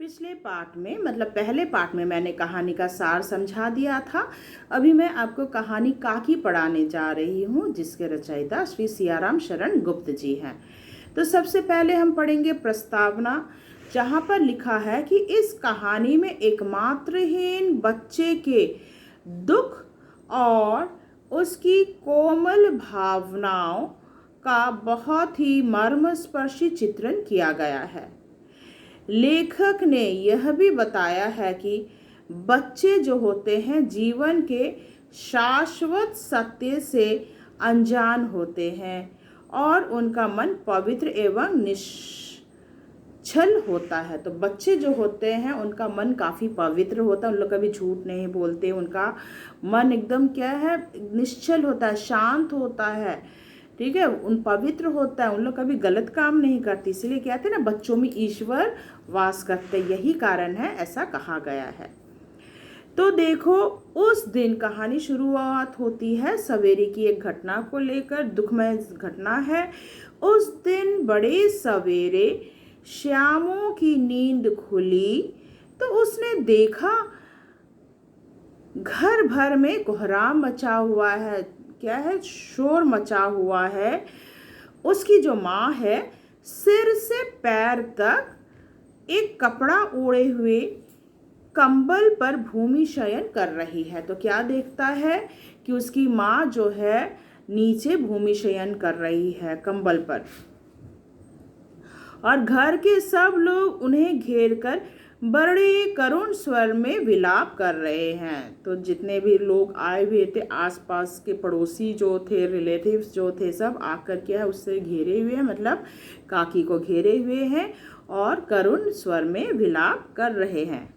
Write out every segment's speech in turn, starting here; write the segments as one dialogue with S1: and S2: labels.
S1: पिछले पार्ट में मतलब पहले पार्ट में मैंने कहानी का सार समझा दिया था। अभी मैं आपको कहानी काकी पढ़ाने जा रही हूँ, जिसके रचयिता श्री सियाराम शरण गुप्त जी हैं। तो सबसे पहले हम पढ़ेंगे प्रस्तावना, जहाँ पर लिखा है कि इस कहानी में एक मातृहीन बच्चे के दुख और उसकी कोमल भावनाओं का बहुत ही मर्मस्पर्शी चित्रण किया गया है। लेखक ने यह भी बताया है कि बच्चे जो होते हैं जीवन के शाश्वत सत्य से अनजान होते हैं और उनका मन पवित्र एवं निश्चल होता है। तो बच्चे जो होते हैं उनका मन काफ़ी पवित्र होता है, उन लोग कभी झूठ नहीं बोलते, उनका मन एकदम क्या है, निश्चल होता है, शांत होता है, ठीक है, उन पवित्र होता है, उन लोग कभी गलत काम नहीं करते। इसलिए कहते हैं ना, बच्चों में ईश्वर वास करते, यही कारण है ऐसा कहा गया है। तो देखो, उस दिन कहानी शुरुआत होती है सवेरे की एक घटना को लेकर, दुखमय घटना है। उस दिन बड़े सवेरे श्यामों की नींद खुली तो उसने देखा घर भर में कोहराम मचा हुआ है, क्या है, शोर मचा हुआ है। उसकी जो माँ है सिर से पैर तक एक कपड़ा ओढ़े हुए कंबल पर भूमि शयन कर रही है। तो क्या देखता है कि उसकी माँ जो है नीचे भूमि शयन कर रही है कंबल पर, और घर के सब लोग उन्हें घेर कर बड़े करुण स्वर में विलाप कर रहे हैं। तो जितने भी लोग आए हुए थे, आसपास के पड़ोसी जो थे, रिलेटिव्स जो थे, सब आकर क्या है उससे घेरे हुए हैं, मतलब काकी को घेरे हुए हैं और करुण स्वर में विलाप कर रहे हैं।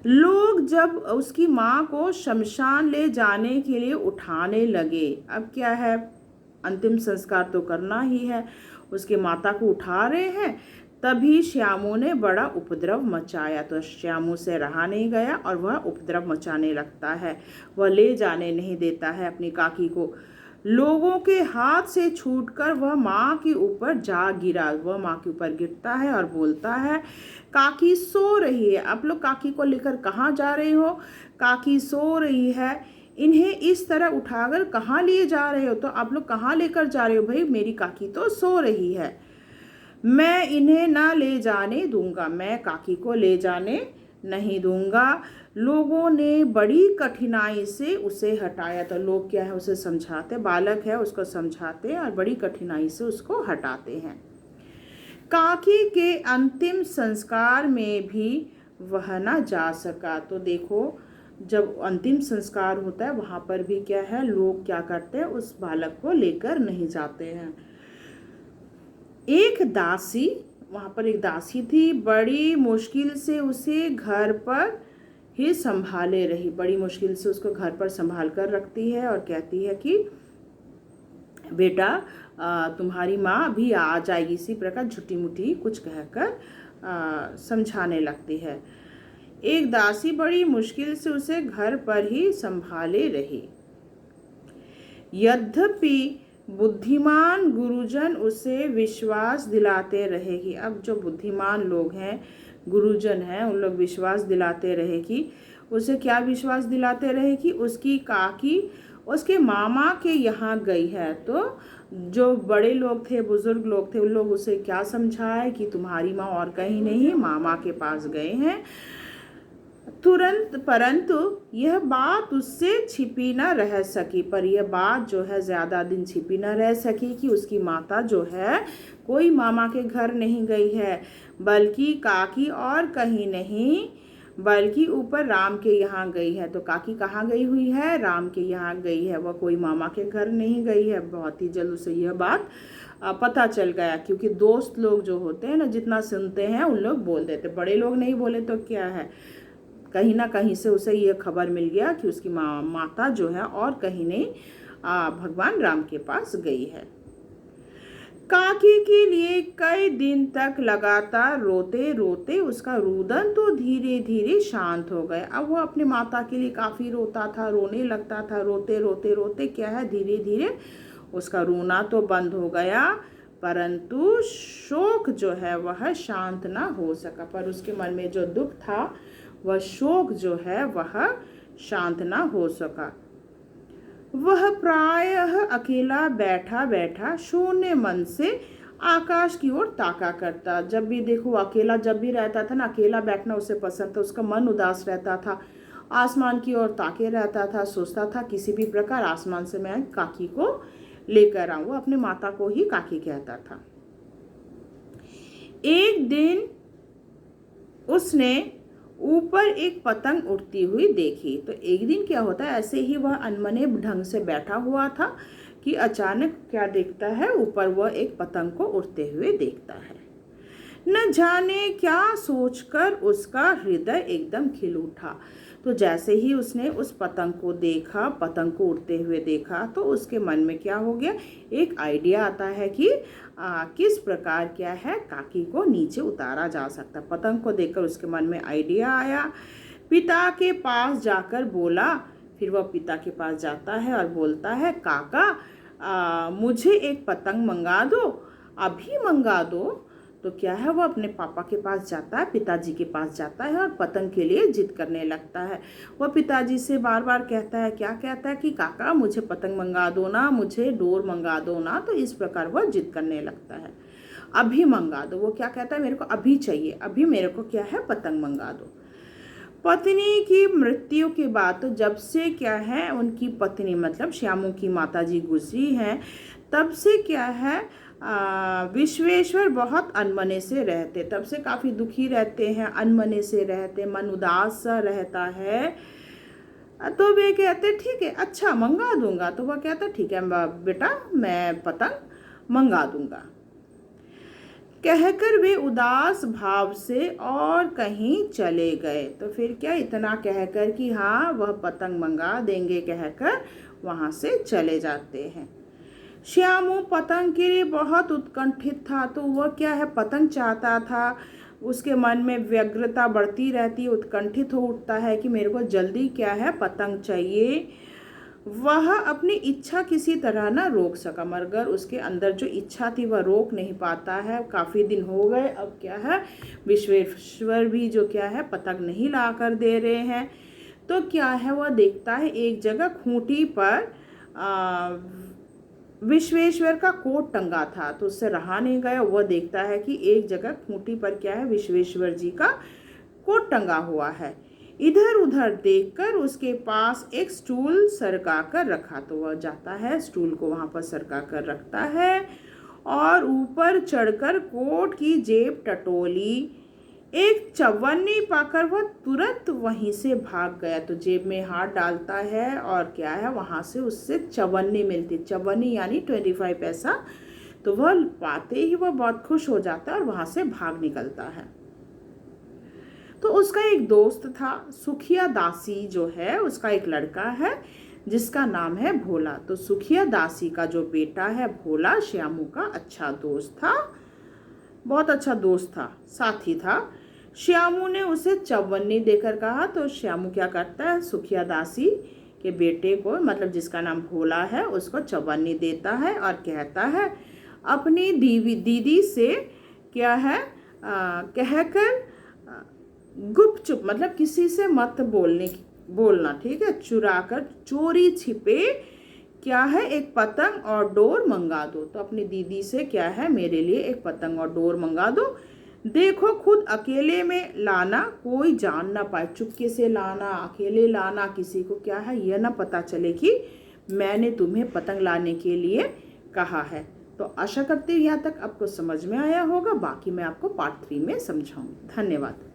S1: लोग जब उसकी माँ को शमशान ले जाने के लिए उठाने लगे, अब क्या है, अंतिम संस्कार तो करना ही है, उसके माता को उठा रहे हैं, तभी श्यामू ने बड़ा उपद्रव मचाया। तो श्यामू से रहा नहीं गया और वह उपद्रव मचाने लगता है, वह ले जाने नहीं देता है अपनी काकी को। लोगों के हाथ से छूटकर वह माँ के ऊपर जा गिरा, वह माँ के ऊपर गिरता है और बोलता है, काकी सो रही है, आप लोग काकी को लेकर कहाँ जा रहे हो, काकी सो रही है, इन्हें इस तरह उठाकर कहाँ लिए जा रहे हो, तो आप लोग कहाँ लेकर जा रहे हो भाई, मेरी काकी तो सो रही है, मैं इन्हें ना ले जाने दूंगा, मैं काकी को ले जाने नहीं दूंगा। लोगों ने बड़ी कठिनाई से उसे हटाया। तो लोग क्या है, उसे समझाते, बालक है उसको समझाते हैं और बड़ी कठिनाई से उसको हटाते हैं। काकी के अंतिम संस्कार में भी वह ना जा सका। तो देखो, जब अंतिम संस्कार होता है वहाँ पर भी क्या है, लोग क्या करते हैं, उस बालक को लेकर नहीं जाते हैं। एक दासी, वहाँ पर एक दासी थी, बड़ी मुश्किल से उसे घर पर ही संभाले रही, बड़ी मुश्किल से उसको घर पर संभाल कर रखती है और कहती है कि बेटा तुम्हारी माँ अभी आ जाएगी, इसी प्रकार झूठी मूठी कुछ कहकर समझाने लगती है। एक दासी बड़ी मुश्किल से उसे घर पर ही संभाले रही। यद्यपि बुद्धिमान गुरुजन उसे विश्वास दिलाते रहे कि, अब जो बुद्धिमान लोग हैं, गुरुजन हैं, उन लोग विश्वास दिलाते रहे कि, उसे क्या विश्वास दिलाते रहे कि उसकी काकी उसके मामा के यहाँ गई है। तो जो बड़े लोग थे, बुजुर्ग लोग थे, उन लोग उसे क्या समझाए कि तुम्हारी माँ और कहीं नहीं, मामा के पास गए हैं तुरंत। परंतु यह बात उससे छिपी न रह सकी, पर यह बात जो है ज़्यादा दिन छिपी न रह सकी कि उसकी माता जो है कोई मामा के घर नहीं गई है, बल्कि काकी और कहीं नहीं, बल्कि ऊपर राम के यहाँ गई है। तो काकी कहाँ गई हुई है, राम के यहाँ गई है, वह कोई मामा के घर नहीं गई है। बहुत ही जल्द उसे यह बात पता चल गया, क्योंकि दोस्त लोग जो होते हैं ना, जितना सुनते हैं उन लोग बोल देते, बड़े लोग नहीं बोले तो क्या है, कहीं ना कहीं से उसे ये खबर मिल गया कि उसकी माता जो है और कहीं नहीं, भगवान राम के पास गई है। काकी के लिए कई दिन तक लगातार रोते रोते उसका रुदन तो धीरे धीरे शांत हो गया। अब वो अपने माता के लिए काफ़ी रोता था, रोने लगता था, रोते रोते रोते क्या है, धीरे धीरे उसका रोना तो बंद हो गया, परंतु शोक जो है वह शांत ना हो सका। पर उसके मन में जो दुख था वह शोक जो है वह शांत ना हो सका। वह प्रायः अकेला बैठा बैठा शून्य मन से आकाश की ओर ताका करता। जब भी देखो अकेला जब भी रहता था ना, अकेला बैठना उसे पसंद था, उसका मन उदास रहता था, आसमान की ओर ताके रहता था, सोचता था किसी भी प्रकार आसमान से मैं काकी को लेकर आऊं। वो अपनी माता को ही काकी कहता था। एक दिन उसने ऊपर एक पतंग उड़ती हुई देखी। तो एक दिन क्या होता है, ऐसे ही वह अनमने ढंग से बैठा हुआ था कि अचानक क्या देखता है, ऊपर वह एक पतंग को उड़ते हुए देखता है। न जाने क्या सोचकर उसका हृदय एकदम खिल उठा। तो जैसे ही उसने उस पतंग को देखा, पतंग को उड़ते हुए देखा, तो उसके मन में क्या हो गया, एक आइडिया आता है कि किस प्रकार क्या है काकी को नीचे उतारा जा सकता। पतंग को देखकर उसके मन में आइडिया आया। पिता के पास जाकर बोला। फिर वह पिता के पास जाता है और बोलता है, काका मुझे एक पतंग मंगा दो, अभी मंगा दो। तो क्या है, वो अपने पापा के पास जाता है, पिताजी के पास जाता है और पतंग के लिए जिद करने लगता है। वह पिताजी से बार बार कहता है, क्या कहता है कि काका मुझे पतंग मंगा दो ना, मुझे डोर मंगा दो ना। तो इस प्रकार वह जिद करने लगता है, अभी मंगा दो। वो क्या कहता है, मेरे को अभी चाहिए, अभी मेरे को क्या है पतंग मंगा दो। पत्नी की मृत्यु के बाद, तो जब से क्या है उनकी पत्नी मतलब श्यामू की माताजी गुजरी हैं, तब से क्या है विश्वेश्वर बहुत अनमने से रहते, तब से काफ़ी दुखी रहते हैं, अनमने से रहते, मन उदास सा रहता है। तो वे कहते ठीक है, अच्छा मंगा दूंगा। तो वह कहता ठीक है बेटा, मैं पतंग मंगा दूंगा। कहकर वे उदास भाव से और कहीं चले गए। तो फिर क्या, इतना कहकर कि हाँ वह पतंग मंगा देंगे कहकर वहाँ से चले जाते हैं। श्यामू पतंग के लिए बहुत उत्कंठित था। तो वह क्या है पतंग चाहता था, उसके मन में व्यग्रता बढ़ती रहती, उत्कंठित हो उठता है कि मेरे को जल्दी क्या है पतंग चाहिए। वह अपनी इच्छा किसी तरह ना रोक सका, मगर उसके अंदर जो इच्छा थी वह रोक नहीं पाता है। काफ़ी दिन हो गए, अब क्या है विश्वेश्वर भी जो क्या है पतंग नहीं ला कर दे रहे हैं। तो क्या है, वह देखता है एक जगह खूंटी पर विश्वेश्वर का कोट टंगा था। तो उससे रहा नहीं गया, वह देखता है कि एक जगह खूंटी पर क्या है विश्वेश्वर जी का कोट टंगा हुआ है। इधर उधर देखकर उसके पास एक स्टूल सरका कर रखा। तो वह जाता है, स्टूल को वहाँ पर सरका कर रखता है और ऊपर चढ़कर कोट की जेब टटोली। एक चवन्नी पाकर वह तुरंत वहीं से भाग गया। तो जेब में हाथ डालता है और क्या है वहाँ से उससे चवन्नी मिलती, चवन्नी यानी 25 पैसा। तो वह पाते ही वह बहुत खुश हो जाता है और वहाँ से भाग निकलता है। तो उसका एक दोस्त था, सुखिया दासी जो है, उसका एक लड़का है जिसका नाम है भोला। तो सुखिया दासी का जो बेटा है भोला, श्यामू का अच्छा दोस्त था, बहुत अच्छा दोस्त था, साथी था। श्यामू ने उसे चवन्नी देकर कहा। तो श्यामू क्या करता है, सुखिया दासी के बेटे को मतलब जिसका नाम भोला है उसको चवन्नी देता है और कहता है अपनी दीदी से क्या है कहकर गुपचुप मतलब किसी से मत बोलना, ठीक है, चुरा कर चोरी छिपे क्या है एक पतंग और डोर मंगा दो। तो अपनी दीदी से क्या है मेरे लिए एक पतंग और डोर मंगा दो, देखो खुद अकेले में लाना, कोई जान ना पाए, चुपके से लाना, अकेले लाना, किसी को क्या है यह ना पता चले कि मैंने तुम्हें पतंग लाने के लिए कहा है। तो आशा करती हूँ यहाँ तक आपको समझ में आया होगा, बाकी मैं आपको पार्ट 3 में समझाऊंगी। धन्यवाद।